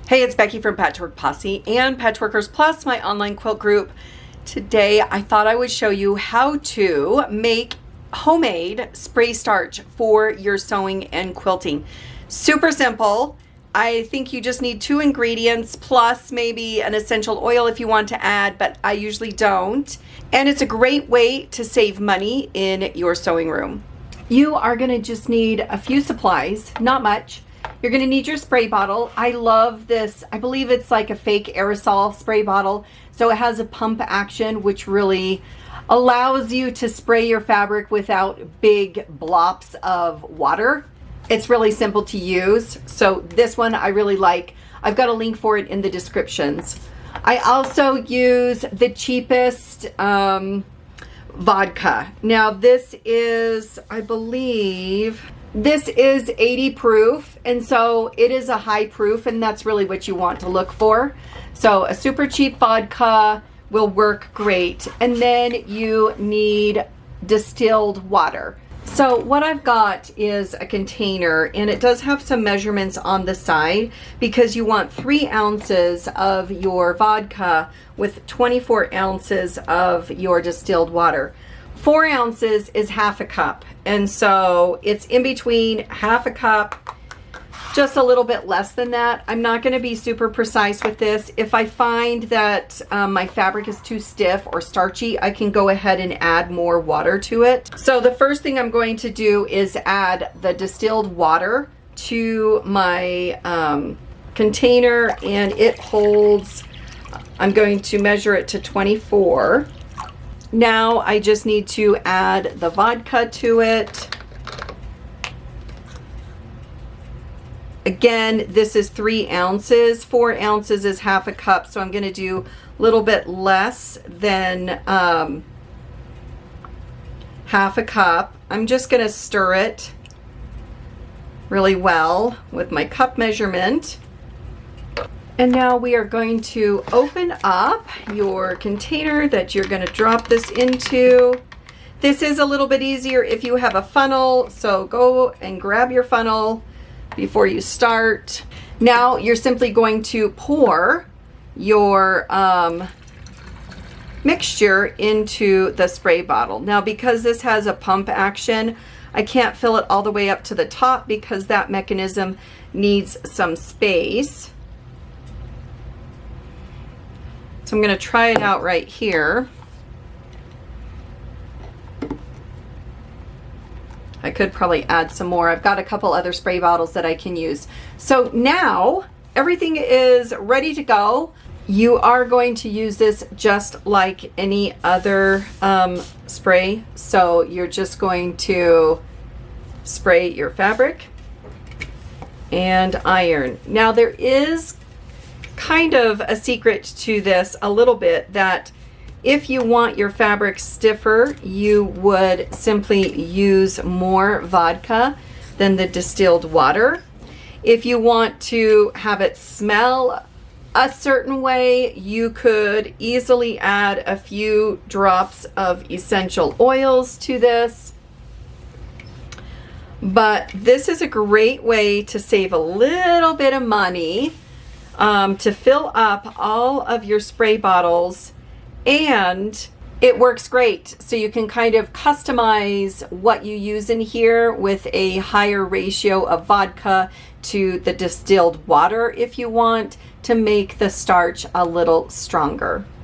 Hey, it's Becky from Patchwork Posse and Patchworkers Plus, my online quilt group. Today, I thought I would show you how to make homemade spray starch for your sewing and quilting. Super simple. I think you just need 2 ingredients plus maybe an essential oil if you want to add, but I usually don't. And it's a great way to save money in your sewing room. You are gonna just need a few supplies, not much. You're going to need your spray bottle. I love this. I believe it's like a fake aerosol spray bottle. So it has a pump action, which really allows you to spray your fabric without big blops of water. It's really simple to use. So this one I really like. I've got a link for it in the descriptions. I also use the cheapest vodka. Now this is, I believe, this is 80 proof, and so it is a high proof, and that's really what you want to look for. So a super cheap vodka will work great. And then you need distilled water. So what I've got is a container, and it does have some measurements on the side because you want 3 ounces of your vodka with 24 ounces of your distilled water. 4 ounces is half a cup, and so it's in between half a cup, just a little bit less than that. I'm not going to be super precise with this. If I find that my fabric is too stiff or starchy, I can go ahead and add more water to it. So the first thing I'm going to do is add the distilled water to my container, and it holds, I'm going to measure it to 24. Now I just need to add the vodka to it. Again, this is 3 ounces. 4 ounces is half a cup, so I'm going to do a little bit less than half a cup. I'm just going to stir it really well with my cup measurement. And now we are going to open up your container that you're going to drop this into. This is a little bit easier if you have a funnel, so go and grab your funnel before you start. Now you're simply going to pour your mixture into the spray bottle. Now because this has a pump action, I can't fill it all the way up to the top because that mechanism needs some space. So I'm going to try it out right here. I could probably add some more. I've got a couple other spray bottles that I can use. So now everything is ready to go. You are going to use this just like any other spray. So you're just going to spray your fabric and iron. Now there is kind of a secret to this a little bit, that if you want your fabric stiffer, you would simply use more vodka than the distilled water. If you want to have it smell a certain way, you could easily add a few drops of essential oils to this. But this is a great way to save a little bit of money, to fill up all of your spray bottles, and it works great. So you can kind of customize what you use in here with a higher ratio of vodka to the distilled water if you want to make the starch a little stronger.